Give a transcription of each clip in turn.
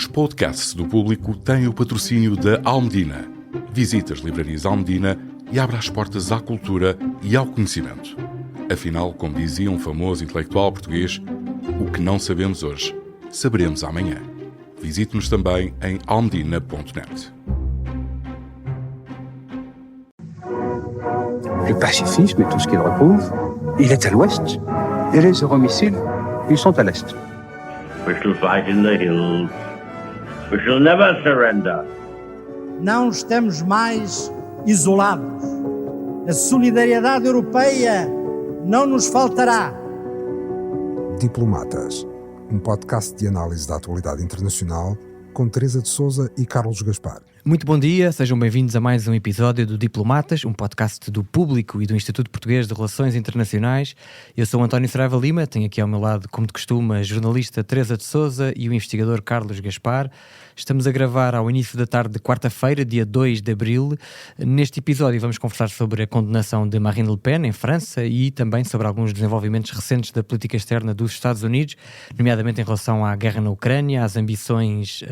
Os podcasts do Público têm o patrocínio da Almedina. Visite as livrarias Almedina e abra as portas à cultura e ao conhecimento. Afinal, como dizia um famoso intelectual português, o que não sabemos hoje, saberemos amanhã. Visite-nos também em almedina.net. Le pacifisme et tout ce qu'il recouvre, il est à l'ouest. Et les euromissiles, ils sont à l'est. We shall fight in the hills. We shall never surrender. Não estamos mais isolados. A solidariedade europeia não nos faltará. Diplomatas, um podcast de análise da atualidade internacional com Teresa de Sousa e Carlos Gaspar. Muito bom dia, sejam bem-vindos a mais um episódio do Diplomatas, um podcast do Público e do Instituto Português de Relações Internacionais. Eu sou o António Saraiva Lima, tenho aqui ao meu lado, como de costume, a jornalista Teresa de Sousa e o investigador Carlos Gaspar. Estamos a gravar ao início da tarde de quarta-feira, dia 2 de abril. Neste episódio vamos conversar sobre a condenação de Marine Le Pen em França e também sobre alguns desenvolvimentos recentes da política externa dos Estados Unidos, nomeadamente em relação à guerra na Ucrânia, às ambições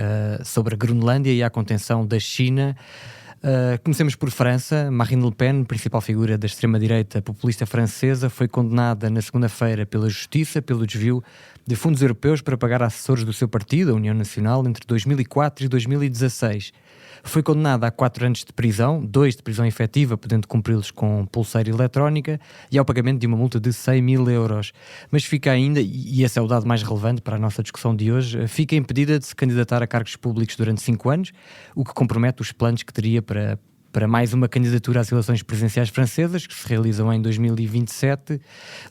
sobre a Groenlândia e à contenção da China. Comecemos por França. Marine Le Pen, principal figura da extrema-direita populista francesa, foi condenada na segunda-feira pela Justiça pelo desvio de fundos europeus para pagar assessores do seu partido, a União Nacional, entre 2004 e 2016. Foi condenada a 4 anos de prisão, 2 de prisão efetiva, podendo cumpri-los com pulseira eletrónica, e ao pagamento de uma multa de 100 mil euros. Mas fica ainda, e esse é o dado mais relevante para a nossa discussão de hoje, fica impedida de se candidatar a cargos públicos durante 5 anos, o que compromete os planos que teria para mais uma candidatura às eleições presidenciais francesas, que se realizam em 2027.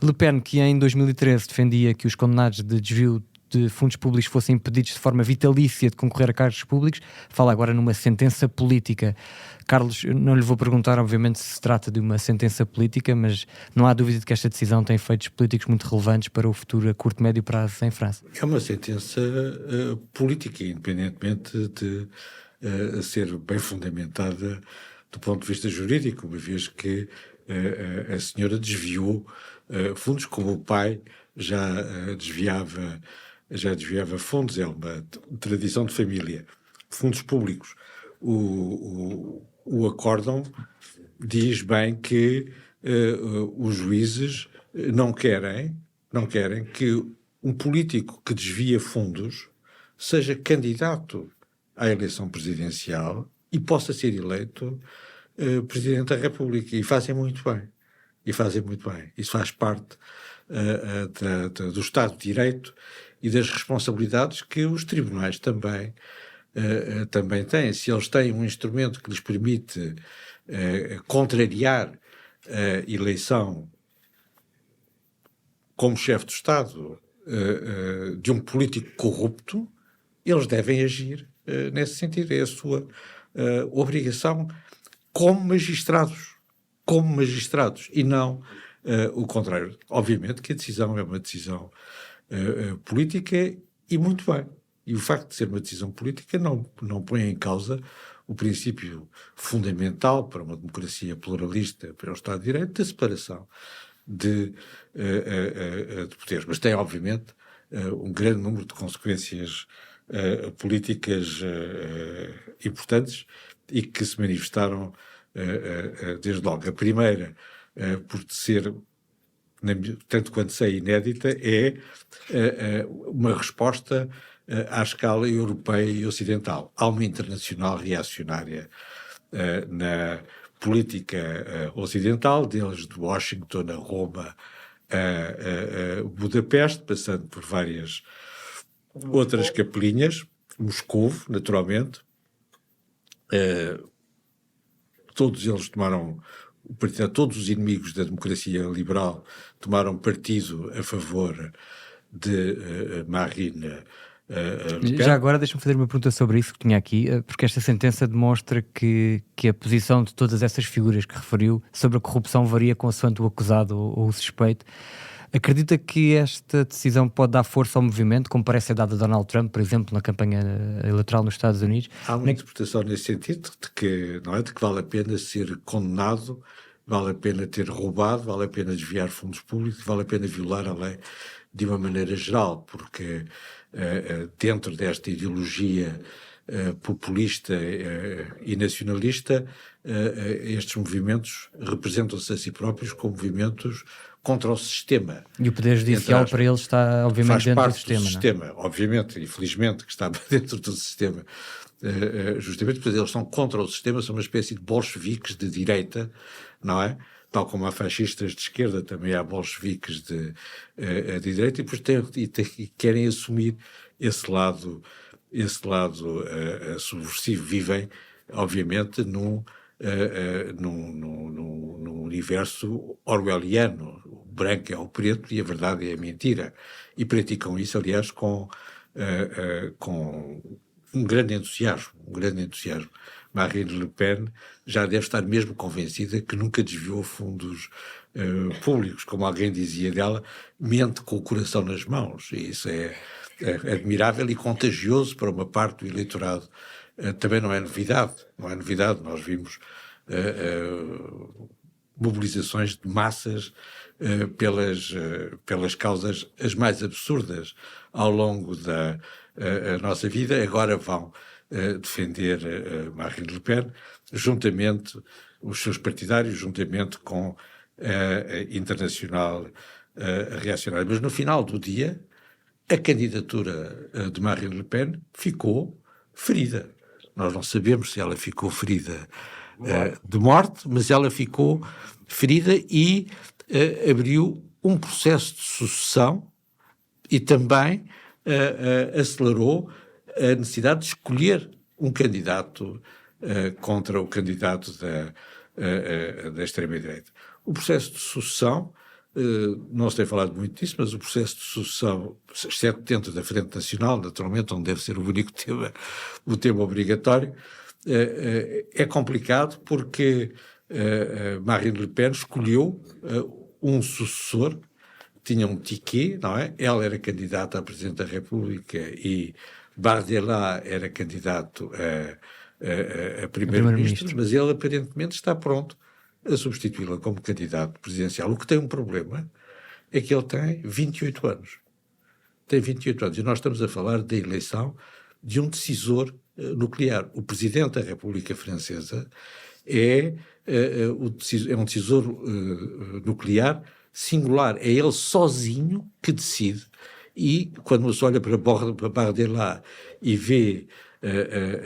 Le Pen, que em 2013 defendia que os condenados de desvio de fundos públicos fossem impedidos de forma vitalícia de concorrer a cargos públicos, fala agora numa sentença política. Carlos, eu não lhe vou perguntar, obviamente, se trata de uma sentença política, mas não há dúvida de que esta decisão tem efeitos políticos muito relevantes para o futuro a curto e médio prazo em França. É uma sentença política, independentemente de ser bem fundamentada do ponto de vista jurídico, uma vez que a senhora desviou fundos, como o pai já desviava fundos, é uma tradição de família, fundos públicos. O acórdão diz bem que os juízes não querem que um político que desvia fundos seja candidato à eleição presidencial e possa ser eleito Presidente da República. E fazem muito bem. Isso faz parte do Estado de Direito e das responsabilidades que os tribunais também têm. Se eles têm um instrumento que lhes permite contrariar a eleição como chefe de Estado de um político corrupto, eles devem agir nesse sentido. É a sua obrigação como magistrados, e não o contrário. Obviamente que a decisão é uma decisão política e muito bem. E o facto de ser uma decisão política não põe em causa o princípio fundamental para uma democracia pluralista, para o Estado de Direito, da separação de poderes. Mas tem, obviamente, um grande número de consequências políticas importantes e que se manifestaram desde logo. A primeira, por ser, tanto quanto sei, inédita, é uma resposta à escala europeia e ocidental. Há uma internacional reacionária na política ocidental, desde Washington a Roma a Budapeste, passando por várias outras capelinhas, Moscovo, naturalmente. Todos eles todos os inimigos da democracia liberal tomaram partido a favor de Marine Le Pen. Já agora deixa-me fazer uma pergunta sobre isso que tinha aqui, porque esta sentença demonstra que a posição de todas essas figuras que referiu sobre a corrupção varia consoante o acusado ou o suspeito. Acredita que esta decisão pode dar força ao movimento, como parece ser dada a Donald Trump, por exemplo, na campanha eleitoral nos Estados Unidos? Há uma interpretação nesse sentido de que vale a pena ser condenado, vale a pena ter roubado, vale a pena desviar fundos públicos, vale a pena violar a lei de uma maneira geral, porque dentro desta ideologia populista e nacionalista, estes movimentos representam-se a si próprios como movimentos contra o sistema. E o Poder Judicial para eles está, obviamente, dentro do sistema. Faz parte do sistema, obviamente, e felizmente que está dentro do sistema. Justamente porque eles são contra o sistema, são uma espécie de bolcheviques de direita, não é? Tal como há fascistas de esquerda, também há bolcheviques de direita, e depois querem assumir esse lado subversivo. Vivem, obviamente, num universo orwelliano. O branco é o preto e a verdade é a mentira. E praticam isso, aliás, com um grande entusiasmo. Marine Le Pen já deve estar mesmo convencida que nunca desviou fundos públicos, como alguém dizia dela, mente com o coração nas mãos. E isso é admirável e contagioso para uma parte do eleitorado. Também não é novidade. Nós vimos mobilizações de massas pelas causas as mais absurdas ao longo da nossa vida. Agora vão defender Marine Le Pen, juntamente os seus partidários, juntamente com a Internacional Reacionária. Mas no final do dia, a candidatura de Marine Le Pen ficou ferida. Nós não sabemos se ela ficou ferida de morte, mas ela ficou ferida e abriu um processo de sucessão e também acelerou a necessidade de escolher um candidato contra o candidato da extrema-direita. O processo de sucessão, não se tem falado muito disso, mas o processo de sucessão, exceto dentro da Frente Nacional, naturalmente, onde deve ser o único tema obrigatório, é complicado porque Marine Le Pen escolheu um sucessor, tinha um ticket, não é? Ela era candidata a Presidente da República e Bardella era candidato a Primeiro-Ministro, mas ele aparentemente está pronto a substituí-la como candidato presidencial. O que tem um problema é que ele tem 28 anos. Tem 28 anos. E nós estamos a falar da eleição de um decisor nuclear. O Presidente da República Francesa é um decisor nuclear singular. É ele sozinho que decide. E quando se olha para Bardella e vê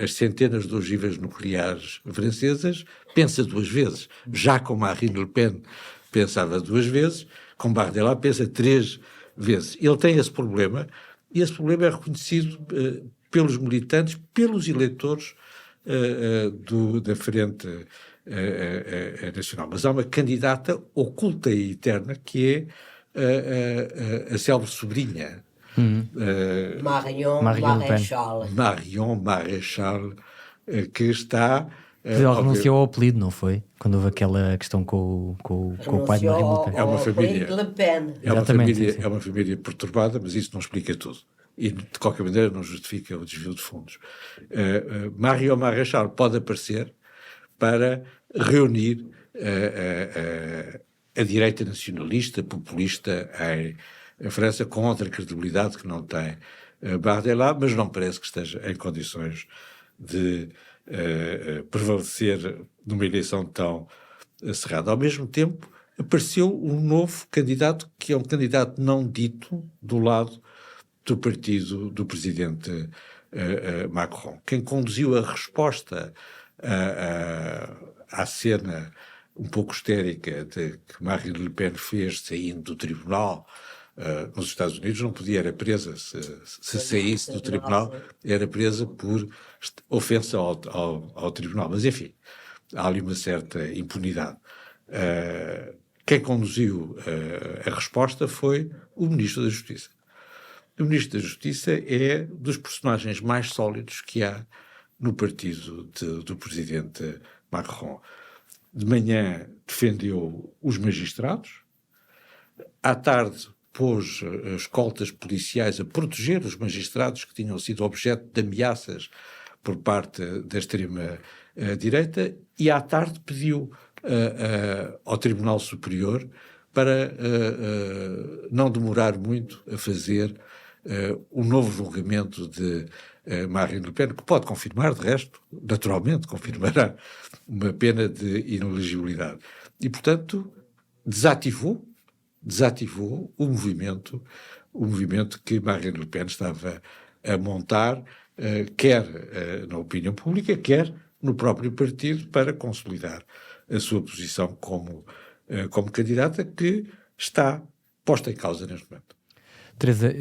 as centenas de ogivas nucleares francesas, pensa duas vezes. Já com Marine Le Pen pensava duas vezes, com Bardella pensa 3 vezes. Ele tem esse problema, e esse problema é reconhecido pelos militantes, pelos eleitores da Frente Nacional. Mas há uma candidata oculta e eterna que é a célebre sobrinha Marion Maréchal, que está... Ele renunciou ao apelido, não foi? Quando houve aquela questão com o pai de Marine Le Pen. É uma família, Sim. É uma família perturbada, mas isso não explica tudo. E, de qualquer maneira, não justifica o desvio de fundos. Marion Maréchal pode aparecer para reunir a direita nacionalista, populista em França, com outra credibilidade que não tem Bardella, mas não parece que esteja em condições de prevalecer numa eleição tão cerrada. Ao mesmo tempo, apareceu um novo candidato, que é um candidato não dito, do lado do partido do presidente Macron. Quem conduziu a resposta à cena um pouco histérica que Marine Le Pen fez saindo do tribunal nos Estados Unidos, não podia, era presa, se saísse do tribunal, era presa por ofensa ao tribunal. Mas, enfim, há ali uma certa impunidade. Quem conduziu a resposta foi o Ministro da Justiça. O Ministro da Justiça é dos personagens mais sólidos que há no partido do presidente Macron. De manhã defendeu os magistrados, à tarde pôs escoltas policiais a proteger os magistrados que tinham sido objeto de ameaças por parte da extrema-direita, e à tarde pediu ao Tribunal Superior para não demorar muito a fazer o novo julgamento de Marine Le Pen, que pode confirmar, de resto, naturalmente, confirmará uma pena de inelegibilidade. E, portanto, desativou o movimento que Marine Le Pen estava a montar, quer na opinião pública, quer no próprio partido, para consolidar a sua posição como candidata, que está posta em causa neste momento. Teresa,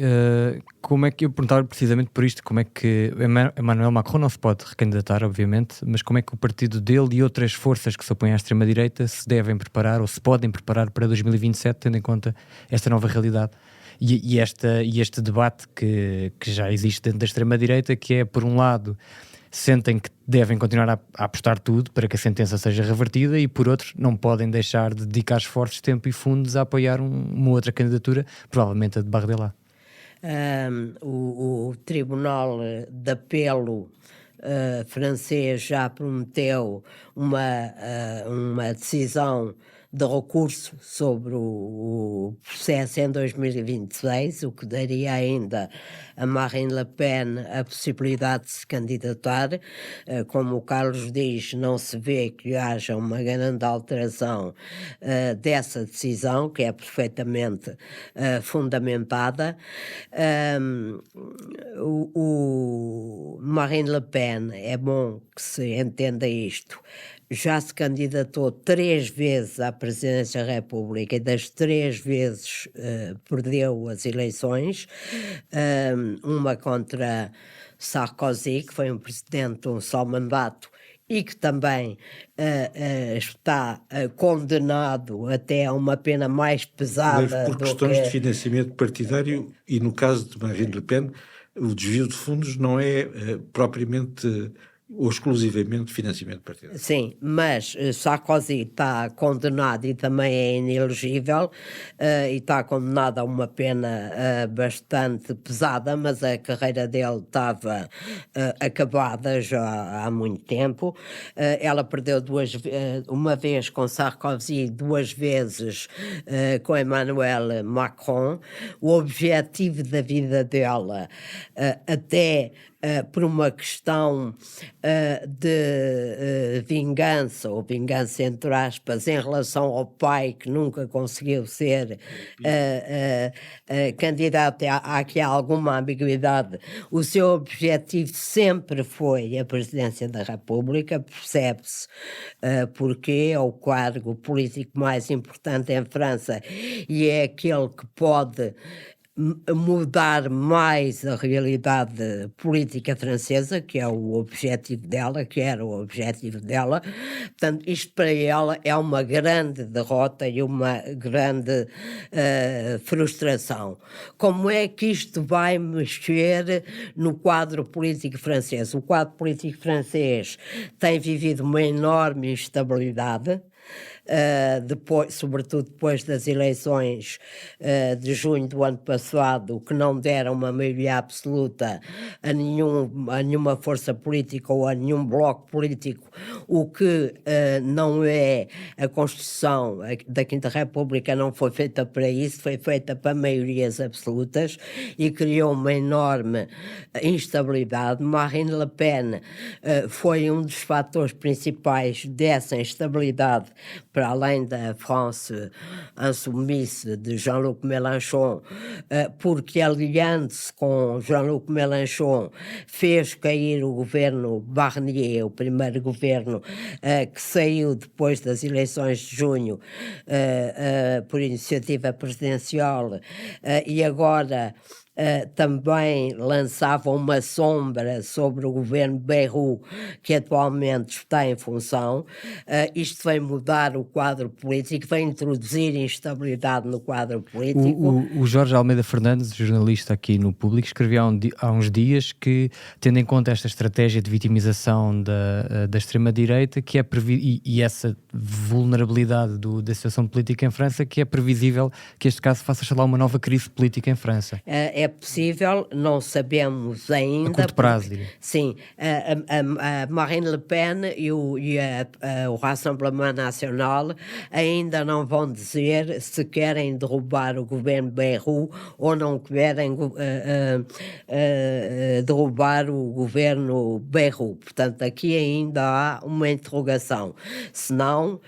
como é que eu perguntava precisamente por isto, como é que Emmanuel Macron não se pode recandidatar, obviamente, mas como é que o partido dele e outras forças que se opõem à extrema-direita se devem preparar ou se podem preparar para 2027, tendo em conta esta nova realidade e este debate que já existe dentro da extrema-direita, que é, por um lado, sentem que devem continuar a apostar tudo para que a sentença seja revertida e, por outro, não podem deixar de dedicar esforços, tempo e fundos a apoiar uma outra candidatura, provavelmente a de Bardella. O Tribunal de Apelo francês já prometeu uma decisão de recurso sobre o processo em 2026, o que daria ainda a Marine Le Pen a possibilidade de se candidatar. Como o Carlos diz, não se vê que haja uma grande alteração dessa decisão, que é perfeitamente fundamentada. O Marine Le Pen, é bom que se entenda isto, já se candidatou 3 vezes à presidência da República e das 3 vezes perdeu as eleições, uma contra Sarkozy, que foi um presidente de um só mandato e que também está condenado até a uma pena mais pesada. Mas por questões de financiamento partidário, e no caso de Marine Le Pen, o desvio de fundos não é propriamente ou exclusivamente financiamento partidário. Sim, mas Sarkozy está condenado e também é inelegível e está condenado a uma pena bastante pesada, mas a carreira dele estava acabada já há muito tempo. Ela perdeu uma vez com Sarkozy, 2 vezes com Emmanuel Macron. O objetivo da vida dela, até por uma questão de vingança, ou vingança entre aspas, em relação ao pai, que nunca conseguiu ser candidato. Há aqui alguma ambiguidade. O seu objetivo sempre foi a presidência da República, percebe-se porque é o cargo político mais importante em França e é aquele que pode mudar mais a realidade política francesa, que é o objetivo dela, que era o objetivo dela. Portanto, isto para ela é uma grande derrota e uma grande frustração. Como é que isto vai mexer no quadro político francês? O quadro político francês tem vivido uma enorme instabilidade, sobretudo depois das eleições de junho do ano passado, que não deram uma maioria absoluta a nenhuma força política ou a nenhum bloco político, o que não é a Constituição da Quinta República, não foi feita para isso, foi feita para maiorias absolutas e criou uma enorme instabilidade. Marine Le Pen foi um dos fatores principais dessa instabilidade, para além da France Insoumise de Jean-Luc Mélenchon, porque aliando-se com Jean-Luc Mélenchon fez cair o governo Barnier, o primeiro governo que saiu depois das eleições de junho por iniciativa presidencial, e agora também lançava uma sombra sobre o governo Bayrou, que atualmente está em função. Isto vai mudar o quadro político, vai introduzir instabilidade no quadro político. O Jorge Almeida Fernandes, jornalista aqui no Público, escreveu há uns dias que, tendo em conta esta estratégia de vitimização da extrema-direita, que é e essa vulnerabilidade da situação política em França, que é previsível que este caso faça, sei lá, uma nova crise política em França. É possível, não sabemos ainda. A curto prazo, diria. Sim, a Marine Le Pen e o Rassemblement National ainda não vão dizer se querem derrubar o governo Bayrou ou não querem derrubar o governo Bayrou. Portanto, aqui ainda há uma interrogação. Senão,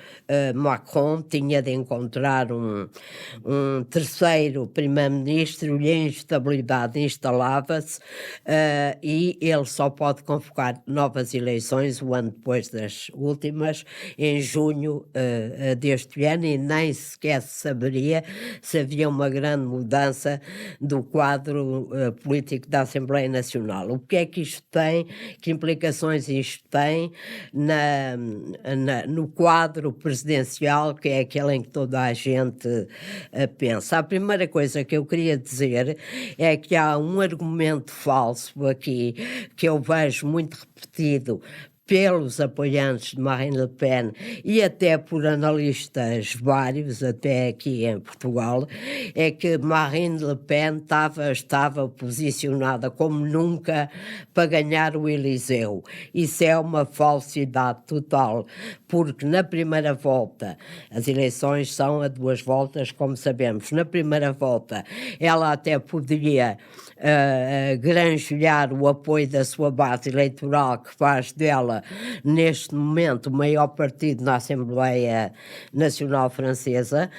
Macron tinha de encontrar um terceiro primeiro-ministro e a instabilidade instalava-se e ele só pode convocar novas eleições o ano depois das últimas, em junho deste ano, e nem sequer se saberia se havia uma grande mudança do quadro político da Assembleia Nacional. O que é que isto tem? Que implicações isto tem no quadro presidencial, que é aquele em que toda a gente pensa? A primeira coisa que eu queria dizer é que há um argumento falso aqui, que eu vejo muito repetido pelos apoiantes de Marine Le Pen e até por analistas vários, até aqui em Portugal, é que Marine Le Pen estava posicionada como nunca para ganhar o Eliseu. Isso é uma falsidade total, porque na primeira volta, as eleições são a 2 voltas, como sabemos, na primeira volta ela até podia granjear o apoio da sua base eleitoral, que faz dela, neste momento, o maior partido na Assembleia Nacional Francesa,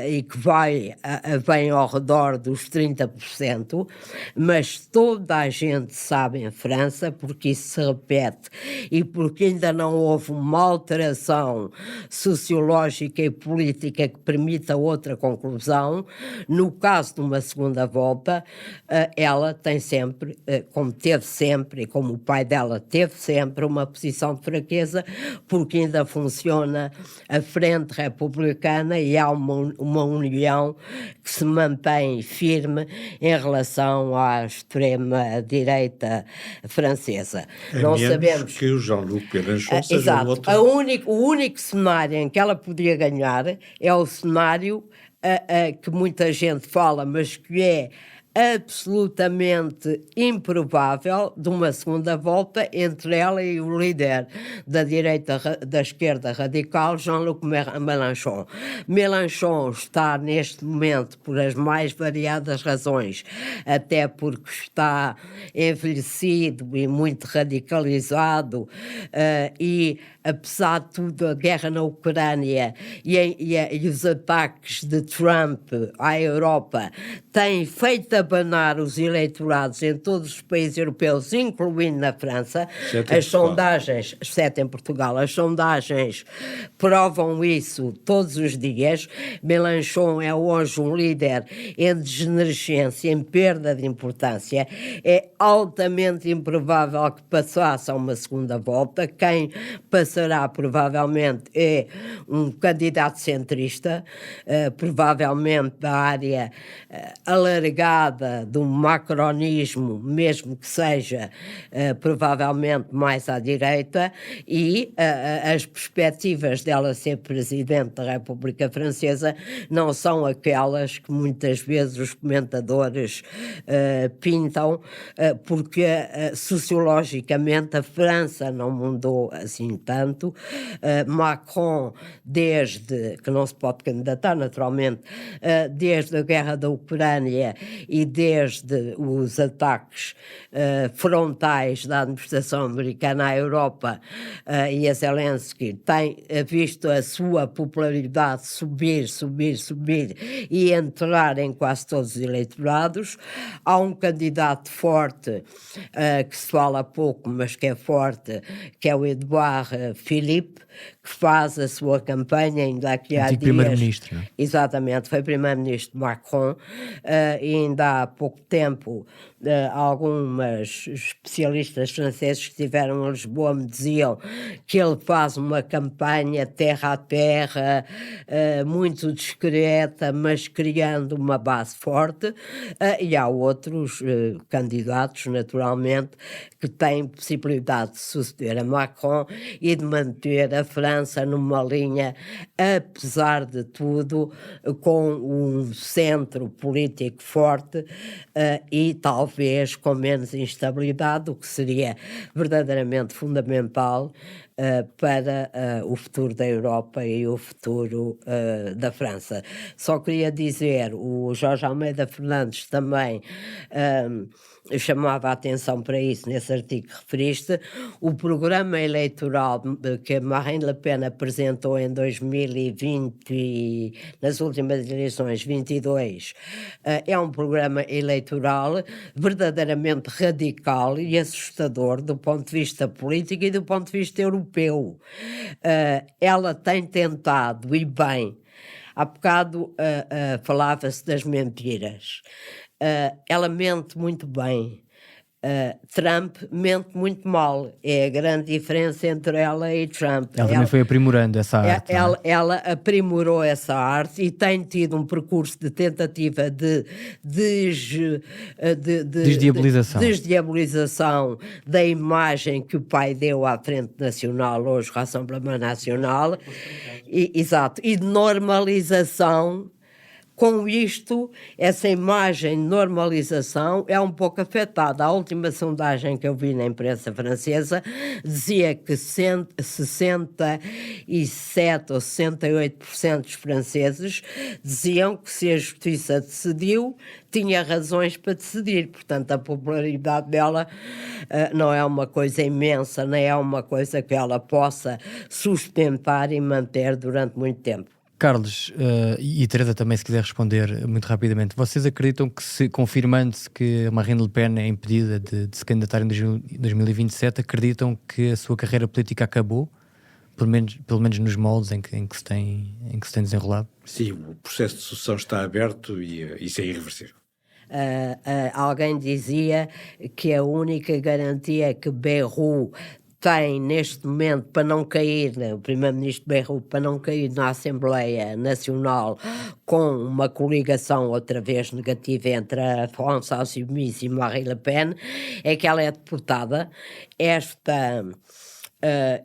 e que vem ao redor dos 30%, mas toda a gente sabe em França, porque isso se repete e porque ainda não houve uma alteração sociológica e política que permita outra conclusão. No caso de uma segunda volta, ela tem sempre, como teve sempre, e como o pai dela teve sempre, uma posição de fraqueza, porque ainda funciona a Frente Republicana e há uma união que se mantém firme em relação à extrema-direita francesa. Não sabemos que o Jean-Luc Mélenchon seja exato. outra. O único cenário em que ela podia ganhar é o cenário que muita gente fala, mas que é absolutamente improvável, de uma segunda volta entre ela e o líder da esquerda radical, Jean-Luc Mélenchon. Mélenchon está neste momento, por as mais variadas razões, até porque está envelhecido e muito radicalizado, e apesar de tudo, a guerra na Ucrânia e os ataques de Trump à Europa têm feito abanar os eleitorados em todos os países europeus, incluindo na França. As sondagens, exceto em Portugal, as sondagens provam isso todos os dias. Mélenchon é hoje um líder em degenerescência, em perda de importância. É altamente improvável que passasse a uma segunda volta. Quem passará provavelmente é um candidato centrista, provavelmente da área alargada do macronismo, mesmo que seja provavelmente mais à direita, e as perspectivas dela ser presidente da República Francesa não são aquelas que muitas vezes os comentadores pintam, porque sociologicamente a França não mudou assim tanto. Macron, desde que não se pode candidatar naturalmente, desde a guerra da Ucrânia e desde os ataques frontais da administração americana à Europa, e a Zelensky tem visto a sua popularidade subir e entrar em quase todos os eleitorados. Há um candidato forte, que se fala pouco, mas que é forte, que é o Edouard Philippe, que faz a sua campanha ainda aqui há dias. Primeiro-ministro, não é? Exatamente, foi primeiro-ministro de Macron, e ainda há pouco tempo algumas especialistas franceses que estiveram em Lisboa me diziam que ele faz uma campanha terra a terra, muito discreta, mas criando uma base forte, e há outros candidatos, naturalmente, que têm possibilidade de suceder a Macron e de manter a França numa linha, apesar de tudo, com um centro político forte forte e talvez com menos instabilidade, o que seria verdadeiramente fundamental para o futuro da Europa e o futuro da França. Só queria dizer, o Jorge Almeida Fernandes também chamava a atenção para isso nesse artigo que referiste. O programa eleitoral que Marine Le Pen apresentou em 2020, nas últimas eleições 22, é um programa eleitoral verdadeiramente radical e assustador do ponto de vista político e do ponto de vista europeu. Ela tem tentado, e bem, há bocado falava-se das mentiras. Ela mente muito bem. Trump mente muito mal. É a grande diferença entre ela e Trump. Ela também foi aprimorando essa arte. Ela aprimorou essa arte e tem tido um percurso de tentativa de desdiabolização da imagem que o pai deu à Frente Nacional, hoje Rassemblement Nacional, exato, e de normalização. Com isto, essa imagem de normalização é um pouco afetada. A última sondagem que eu vi na imprensa francesa dizia que 67% ou 68% dos franceses diziam que se a justiça decidiu, tinha razões para decidir. Portanto, a popularidade dela não é uma coisa imensa, nem é uma coisa que ela possa sustentar e manter durante muito tempo. Carlos e Teresa também, se quiser responder muito rapidamente, vocês acreditam que, confirmando-se que Marine Le Pen é impedida de se candidatar em 2027, acreditam que a sua carreira política acabou? Pelo menos nos moldes em que se tem desenrolado? Sim, o processo de sucessão está aberto e isso é irreversível. Alguém dizia que a única garantia que Bayrou tem neste momento para não cair, o primeiro-ministro Bayrou, para não cair na Assembleia Nacional com uma coligação outra vez negativa entre a France Insoumise e Marine Le Pen, é que ela é deportada. Esta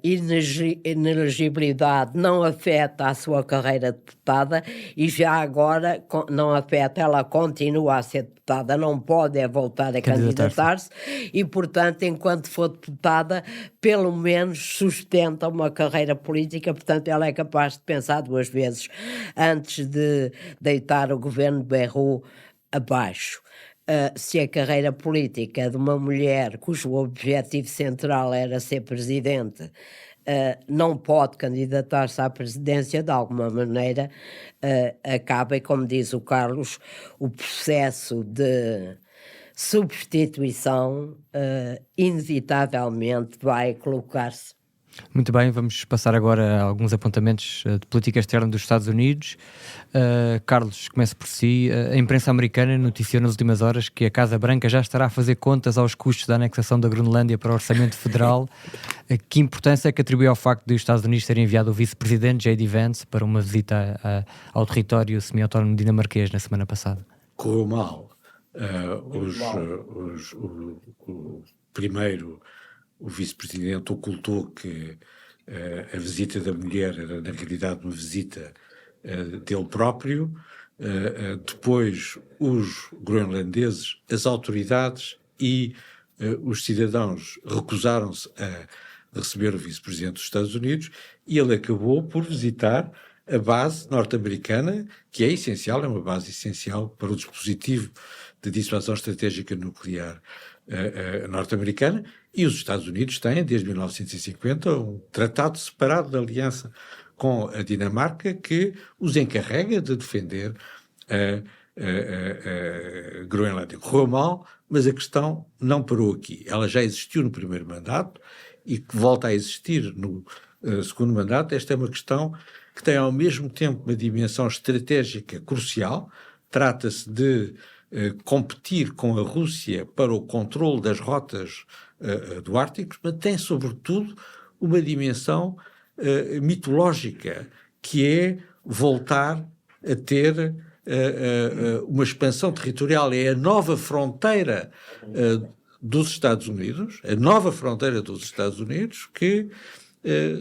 inelegibilidade não afeta a sua carreira de deputada e já agora não afeta, ela continua a ser deputada, não pode voltar a candidatar-se e, portanto, enquanto for deputada, pelo menos sustenta uma carreira política, portanto, ela é capaz de pensar duas vezes antes de deitar o governo de Bayrou abaixo. Se a carreira política de uma mulher cujo objetivo central era ser presidente não pode candidatar-se à presidência, de alguma maneira acaba, e como diz o Carlos, o processo de substituição inevitavelmente vai colocar-se. Muito bem, vamos passar agora a alguns apontamentos de política externa dos Estados Unidos. Carlos, comece por si. A imprensa americana noticiou nas últimas horas que a Casa Branca já estará a fazer contas aos custos da anexação da Groenlândia para o orçamento federal. Que importância é que atribui ao facto de os Estados Unidos terem enviado o vice-presidente J.D. Vance para uma visita ao território semi-autónomo dinamarquês na semana passada? Correu mal. O vice-presidente ocultou que a visita da mulher era, na realidade, uma visita dele próprio. Depois, os groenlandeses, as autoridades e os cidadãos recusaram-se a receber o vice-presidente dos Estados Unidos e ele acabou por visitar a base norte-americana, que é essencial, é uma base essencial para o dispositivo de dissuasão estratégica nuclear norte-americana, e os Estados Unidos têm, desde 1950, um tratado separado de aliança com a Dinamarca que os encarrega de defender a Groenlândia. Correu mal, mas a questão não parou aqui. Ela já existiu no primeiro mandato e que volta a existir no segundo mandato. Esta é uma questão que tem ao mesmo tempo uma dimensão estratégica crucial. Trata-se de competir com a Rússia para o controle das rotas do Ártico, mas tem sobretudo uma dimensão mitológica, que é voltar a ter uma expansão territorial. É a nova fronteira dos Estados Unidos, que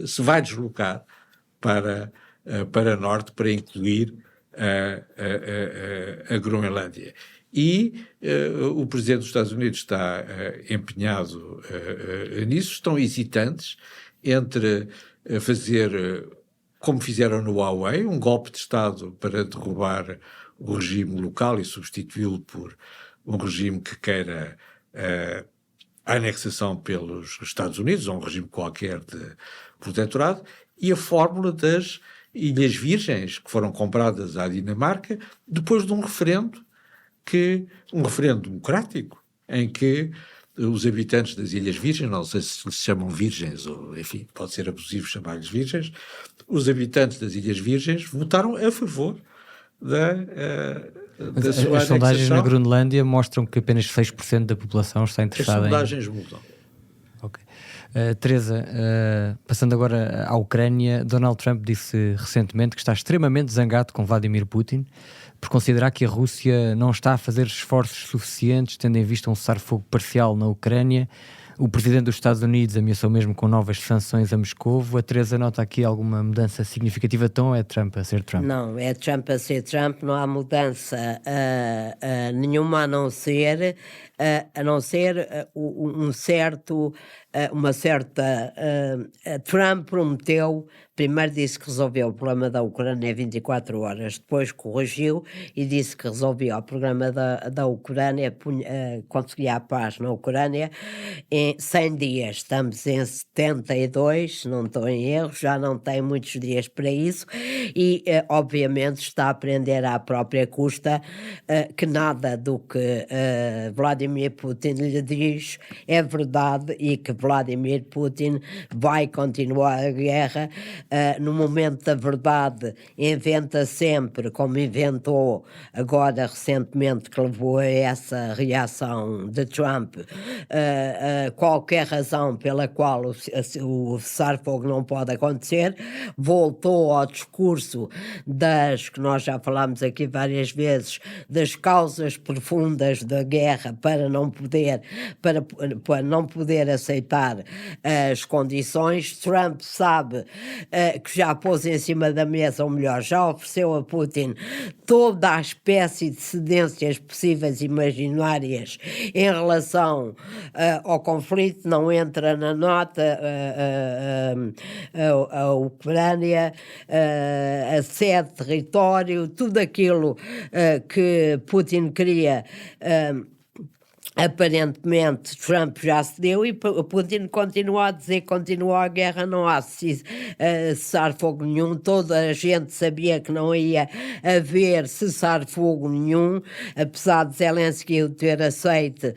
se vai deslocar para norte para incluir a Groenlândia. E o Presidente dos Estados Unidos está empenhado nisso, estão hesitantes entre fazer, como fizeram no Huawei, um golpe de Estado para derrubar o regime local e substituí-lo por um regime que queira a anexação pelos Estados Unidos, ou um regime qualquer de protetorado, e a fórmula das Ilhas Virgens, que foram compradas à Dinamarca, depois de um referendo democrático, em que os habitantes das Ilhas Virgens, não sei se chamam virgens, ou enfim, pode ser abusivo chamar-lhes virgens, os habitantes das Ilhas Virgens votaram a favor da sua As sondagens anexação. na Groenlândia mostram que apenas 6% da população está interessada As sondagens mudam. Ok. Teresa, passando agora à Ucrânia, Donald Trump disse recentemente que está extremamente zangado com Vladimir Putin por considerar que a Rússia não está a fazer esforços suficientes, tendo em vista um cessar-fogo parcial na Ucrânia. O presidente dos Estados Unidos ameaçou mesmo com novas sanções a Moscovo. A Teresa nota aqui alguma mudança significativa? Então é Trump a ser Trump? Não, é Trump a ser Trump, não há mudança nenhuma a não ser uma certa... Trump prometeu, primeiro disse que resolveu o problema da Ucrânia em 24 horas, depois corrigiu e disse que resolvia o problema da Ucrânia, conseguia a paz na Ucrânia em 100 dias. Estamos em 72, se não estou em erro, já não tem muitos dias para isso e obviamente está a aprender à própria custa que nada do que Vladimir Putin lhe diz é verdade e que Vladimir Putin vai continuar a guerra. No momento da verdade inventa sempre, como inventou agora recentemente, que levou a essa reação de Trump, qualquer razão pela qual o cessar-fogo não pode acontecer. Voltou ao discurso que nós já falámos aqui várias vezes, das causas profundas da guerra para não poder aceitar as condições. Trump sabe que já pôs em cima da mesa, ou melhor, já ofereceu a Putin toda a espécie de cedências possíveis e imaginárias em relação ao conflito. Não entra na nota a Ucrânia, a sede, território, tudo aquilo que Putin queria. Aparentemente Trump já se deu e Putin continua a dizer, continua a guerra, não há cessar-fogo nenhum. Toda a gente sabia que não ia haver cessar-fogo nenhum, apesar de Zelensky o ter aceito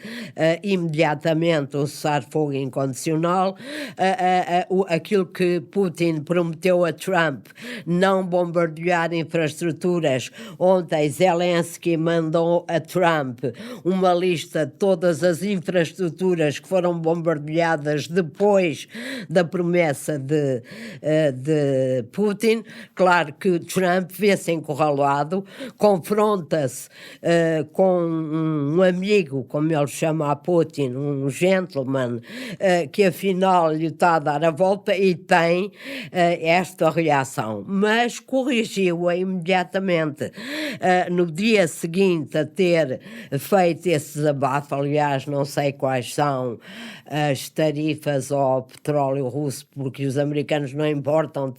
imediatamente o cessar-fogo incondicional. Aquilo que Putin prometeu a Trump, não bombardear infraestruturas. Ontem Zelensky mandou a Trump uma lista de todas as infraestruturas que foram bombardeadas depois da promessa de Putin. Claro que Trump vê-se encurralado, confronta-se com um amigo, como ele chama a Putin, um gentleman, que afinal lhe está a dar a volta e tem esta reação, mas corrigiu-a imediatamente. No dia seguinte a ter feito esse desabafo, aliás, não sei quais são as tarifas ao petróleo russo, porque os americanos não importam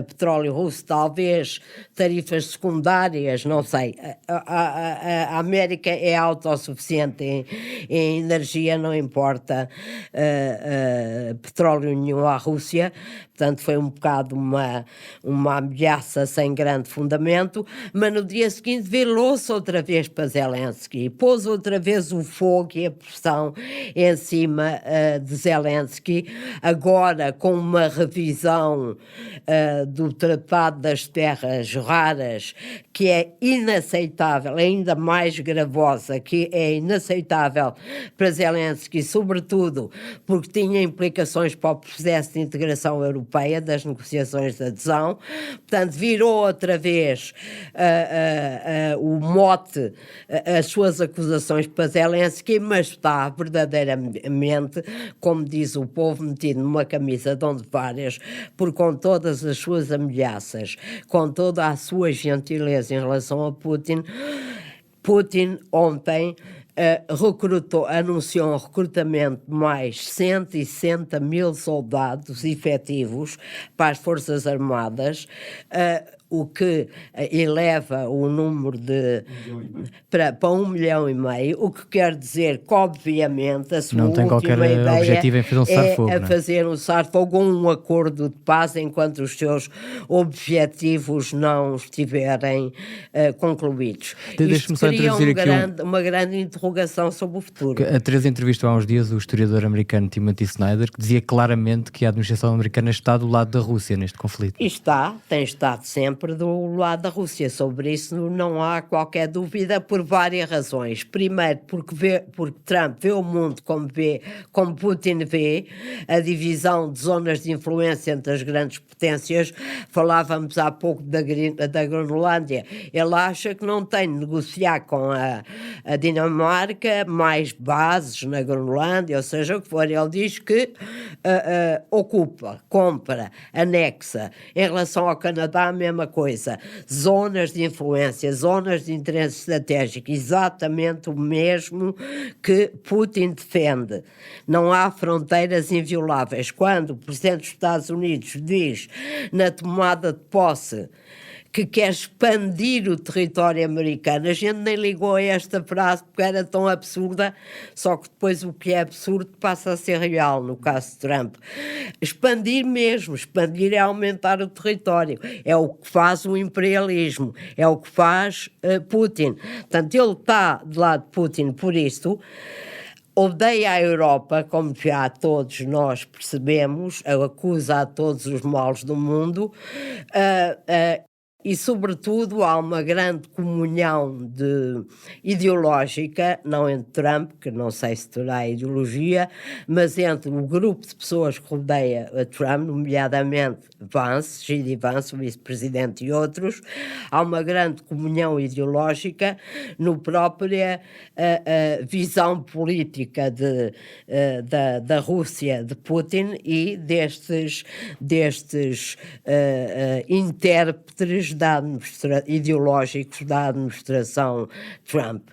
petróleo russo, talvez tarifas secundárias, não sei. A América é autossuficiente em energia, não importa petróleo nenhum à Rússia. Portanto, foi um bocado uma ameaça sem grande fundamento, mas no dia seguinte virou-se outra vez para Zelensky, pôs outra vez o fogo e a pressão em cima de Zelensky, agora com uma revisão do Tratado das Terras Raras, que é inaceitável, ainda mais gravosa, que é inaceitável para Zelensky, sobretudo porque tinha implicações para o processo de integração europeia, das negociações de adesão. Portanto, virou outra vez o mote, as suas acusações para Zelensky, mas está verdadeiramente, como diz o povo, metido numa camisa de onde várias, porque com todas as suas ameaças, com toda a sua gentileza em relação a Putin, Putin ontem anunciou um recrutamento de mais 160 mil soldados efetivos para as Forças Armadas, o que eleva o número para 1,5 milhão, o que quer dizer que, obviamente, a sua não tem última qualquer ideia objetivo em fazer um cessar-fogo, é fazer um cessar-fogo ou um acordo de paz enquanto os seus objetivos não estiverem concluídos. Isto cria uma grande interrogação sobre o futuro. A Teresa entrevistou há uns dias o historiador americano Timothy Snyder, que dizia claramente que a administração americana está do lado da Rússia neste conflito. E tem estado sempre do lado da Rússia. Sobre isso não há qualquer dúvida, por várias razões. Primeiro, porque Trump vê o mundo como Putin vê, a divisão de zonas de influência entre as grandes potências. Falávamos há pouco da Groenlândia. Ele acha que não tem de negociar com a Dinamarca mais bases na Groenlândia, ou seja, o que for. Ele diz que ocupa, compra, anexa. Em relação ao Canadá, a mesma coisa. Zonas de influência, zonas de interesse estratégico, exatamente o mesmo que Putin defende. Não há fronteiras invioláveis. Quando o Presidente dos Estados Unidos diz na tomada de posse que quer expandir o território americano, a gente nem ligou a esta frase porque era tão absurda, só que depois o que é absurdo passa a ser real no caso de Trump. Expandir é aumentar o território, é o que faz o imperialismo, é o que faz Putin. Portanto, ele está do lado de Putin por isso. Odeia a Europa, como já todos nós percebemos, acusa a todos os males do mundo, e, sobretudo, há uma grande comunhão ideológica, não entre Trump, que não sei se terá ideologia, mas entre o grupo de pessoas que rodeia a Trump, nomeadamente J.D. Vance, o vice-presidente e outros. Há uma grande comunhão ideológica no própria visão política da Rússia, de Putin e destes intérpretes ideológicos da administração Trump.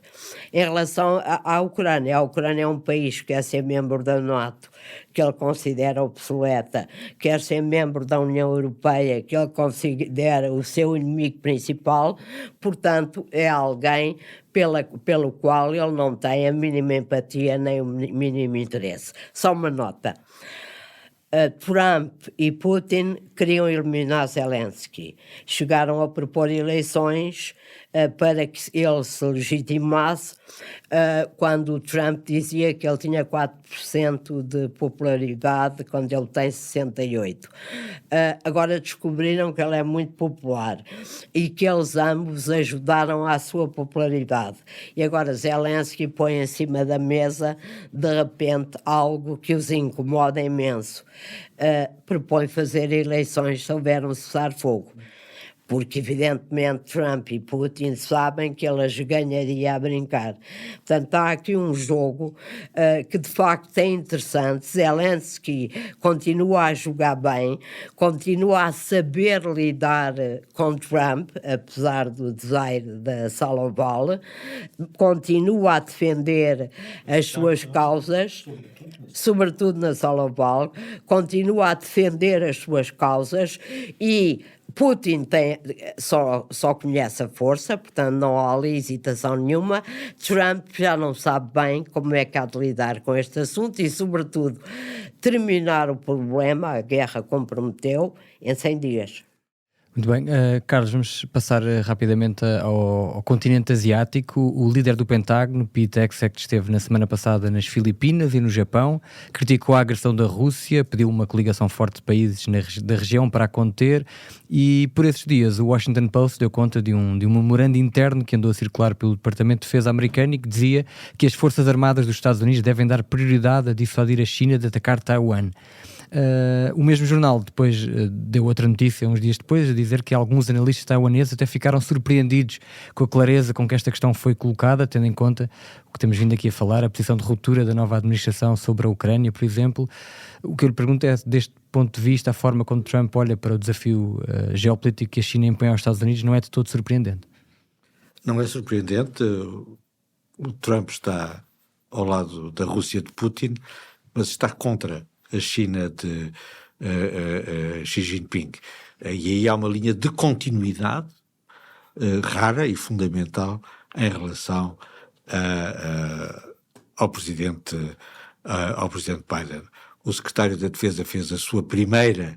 Em relação à Ucrânia, a Ucrânia é um país que quer ser membro da NATO, que ele considera obsoleta, quer ser membro da União Europeia, que ele considera o seu inimigo principal, portanto, é alguém pelo qual ele não tem a mínima empatia nem o mínimo interesse. Só uma nota. Trump e Putin queriam eliminar Zelensky. Chegaram a propor eleições para que ele se legitimasse, quando o Trump dizia que ele tinha 4% de popularidade, quando ele tem 68%. Agora descobriram que ele é muito popular e que eles ambos ajudaram à sua popularidade. E agora Zelensky põe em cima da mesa, de repente, algo que os incomoda imenso. Propõe fazer eleições se houver um cessar-fogo. Porque, evidentemente, Trump e Putin sabem que ele as ganharia a brincar. Portanto, há aqui um jogo que, de facto, é interessante. Zelensky continua a jogar bem, continua a saber lidar com Trump, apesar do desaire da sala oval, continua a defender as suas causas, sobretudo na sala oval, continua a defender as suas causas e Putin só conhece a força, portanto não há ali hesitação nenhuma. Trump já não sabe bem como é que há de lidar com este assunto e, sobretudo, terminar o problema, a guerra comprometeu, em 100 dias. Muito bem, Carlos, vamos passar rapidamente ao continente asiático. O líder do Pentágono, Pete Hegseth, esteve na semana passada nas Filipinas e no Japão, criticou a agressão da Rússia, pediu uma coligação forte de países da região para a conter e, por esses dias, o Washington Post deu conta de um memorando interno que andou a circular pelo Departamento de Defesa americano e que dizia que as Forças Armadas dos Estados Unidos devem dar prioridade a dissuadir a China de atacar Taiwan. O mesmo jornal depois deu outra notícia uns dias depois, a dizer que alguns analistas taiwaneses até ficaram surpreendidos com a clareza com que esta questão foi colocada, tendo em conta o que temos vindo aqui a falar, a posição de ruptura da nova administração sobre a Ucrânia, por exemplo. O que eu lhe pergunto é, deste ponto de vista, a forma como Trump olha para o desafio geopolítico que a China impõe aos Estados Unidos não é de todo surpreendente? Não é surpreendente. O Trump está ao lado da Rússia de Putin, mas está contra a China de Xi Jinping. E aí há uma linha de continuidade rara e fundamental em relação ao presidente Biden. O secretário da Defesa fez a sua primeira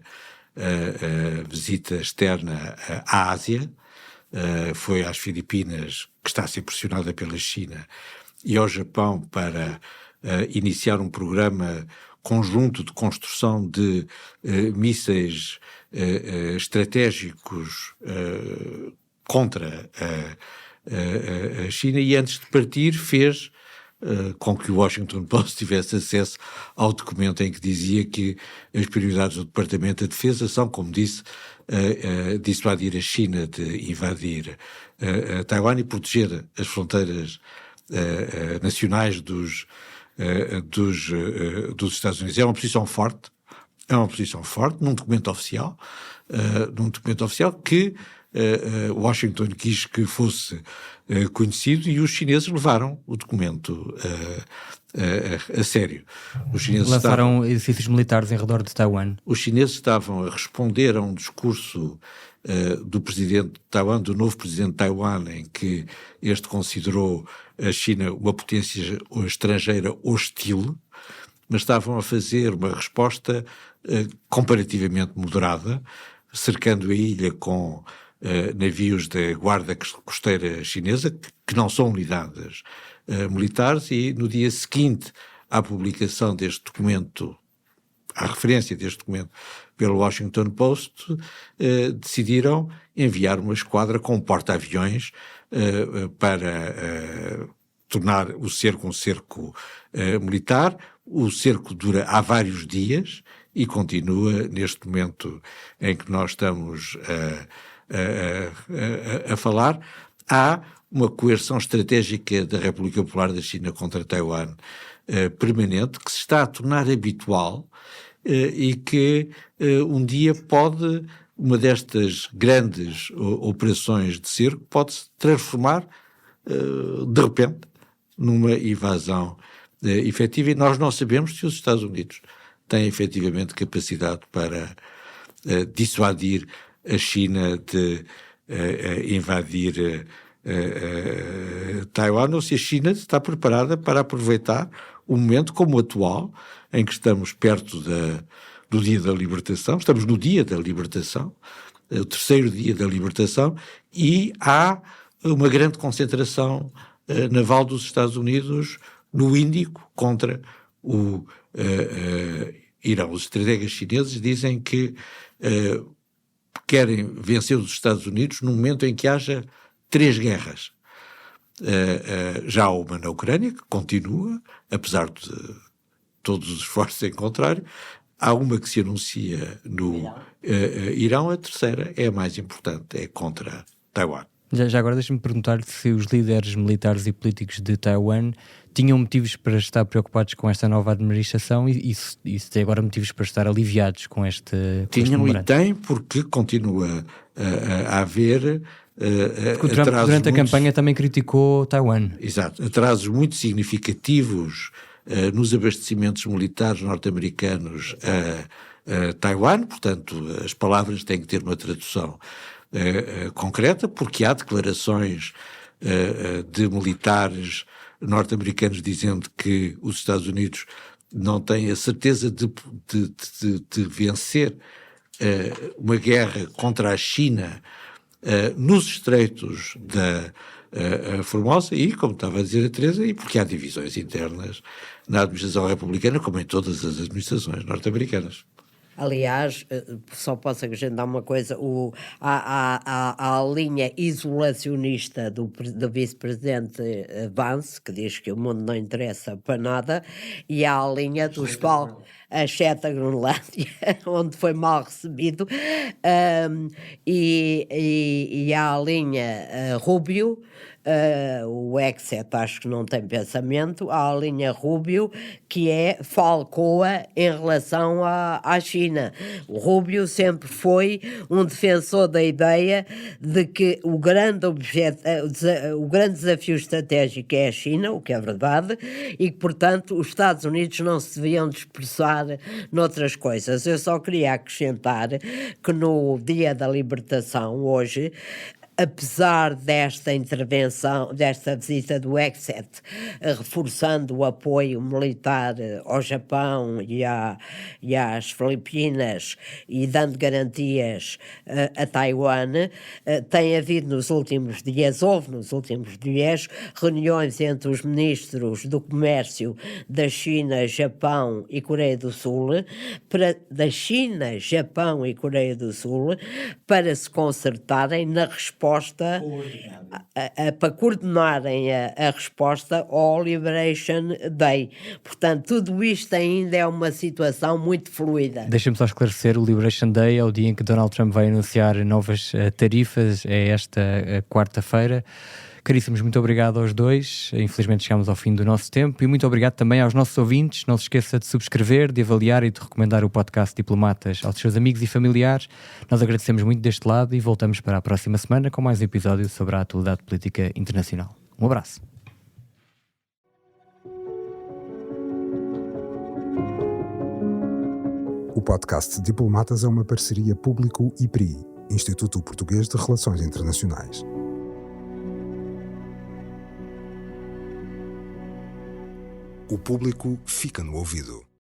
visita externa à Ásia, foi às Filipinas, que está a ser pressionada pela China, e ao Japão para iniciar um programa conjunto de construção de mísseis estratégicos contra a China, e antes de partir fez com que o Washington Post tivesse acesso ao documento em que dizia que as prioridades do Departamento da Defesa são, como disse, dissuadir a China de invadir Taiwan e proteger as fronteiras nacionais dos Estados Unidos. É uma posição forte num documento oficial, que Washington quis que fosse conhecido, e os chineses levaram o documento a sério. Os chineses lançaram exercícios militares em redor de Taiwan. Os chineses estavam a responder a um discurso do presidente de Taiwan, do novo presidente de Taiwan, em que este considerou a China uma potência estrangeira hostil, mas estavam a fazer uma resposta comparativamente moderada, cercando a ilha com navios da guarda costeira chinesa, que não são unidades militares, e no dia seguinte à publicação deste documento, à referência deste documento pelo Washington Post, decidiram enviar uma esquadra com porta-aviões para tornar o cerco um cerco militar. O cerco dura há vários dias e continua neste momento em que nós estamos a falar. Há uma coerção estratégica da República Popular da China contra Taiwan permanente, que se está a tornar habitual e que um dia uma destas grandes operações de cerco pode-se transformar de repente numa invasão efetiva, e nós não sabemos se os Estados Unidos têm efetivamente capacidade para dissuadir a China de invadir Taiwan, ou se a China está preparada para aproveitar um momento como o atual, em que estamos perto do dia da libertação, estamos no dia da libertação, o terceiro dia da libertação, e há uma grande concentração naval dos Estados Unidos no Índico contra o Irão. Os estrategas chineses dizem que querem vencer os Estados Unidos no momento em que haja 3 guerras. Já há uma na Ucrânia, que continua, apesar de todos os esforços em contrário. Há uma que se anuncia no Irão, a terceira é a mais importante, é contra Taiwan. Já agora deixa-me perguntar-te se os líderes militares e políticos de Taiwan tinham motivos para estar preocupados com esta nova administração e se têm agora motivos para estar aliviados com este Tinham e têm, porque continua a haver porque o Trump, durante a campanha, também criticou Taiwan. Exato, atrasos muito significativos nos abastecimentos militares norte-americanos a Taiwan. Portanto, as palavras têm que ter uma tradução concreta, porque há declarações de militares norte-americanos dizendo que os Estados Unidos não têm a certeza de vencer uma guerra contra a China nos estreitos da Formosa, e, como estava a dizer a Teresa, e porque há divisões internas na administração republicana, como em todas as administrações norte-americanas. Aliás, só posso acrescentar uma coisa, há a linha isolacionista do vice-presidente Vance, que diz que o mundo não interessa para nada, e há a linha dos Paulo, exceto a Groenlândia, onde foi mal recebido, e há a linha Rubio, o Exet acho que não tem pensamento, há a linha Rubio, que é Falcoa em relação à China. O Rubio sempre foi um defensor da ideia de que o grande desafio estratégico é a China, o que é verdade, e que, portanto, os Estados Unidos não se deviam dispersar noutras coisas. Eu só queria acrescentar que no Dia da Libertação, hoje, apesar desta intervenção, desta visita do Exet, reforçando o apoio militar ao Japão e às Filipinas e dando garantias a Taiwan, tem havido houve nos últimos dias, reuniões entre os ministros do comércio da China, Japão e Coreia do Sul, da China, Japão e Coreia do Sul, para se concertarem na resposta para coordenarem a resposta ao Liberation Day. Portanto, tudo isto ainda é uma situação muito fluida. Deixa-me só esclarecer, o Liberation Day é o dia em que Donald Trump vai anunciar novas tarifas, é esta quarta-feira. Caríssimos, muito obrigado aos dois. Infelizmente chegamos ao fim do nosso tempo e muito obrigado também aos nossos ouvintes. Não se esqueça de subscrever, de avaliar e de recomendar o podcast Diplomatas aos seus amigos e familiares. Nós agradecemos muito deste lado e voltamos para a próxima semana com mais um episódio sobre a atualidade política internacional. Um abraço. O podcast Diplomatas é uma parceria Público-IPRI, Instituto Português de Relações Internacionais. O público fica no ouvido.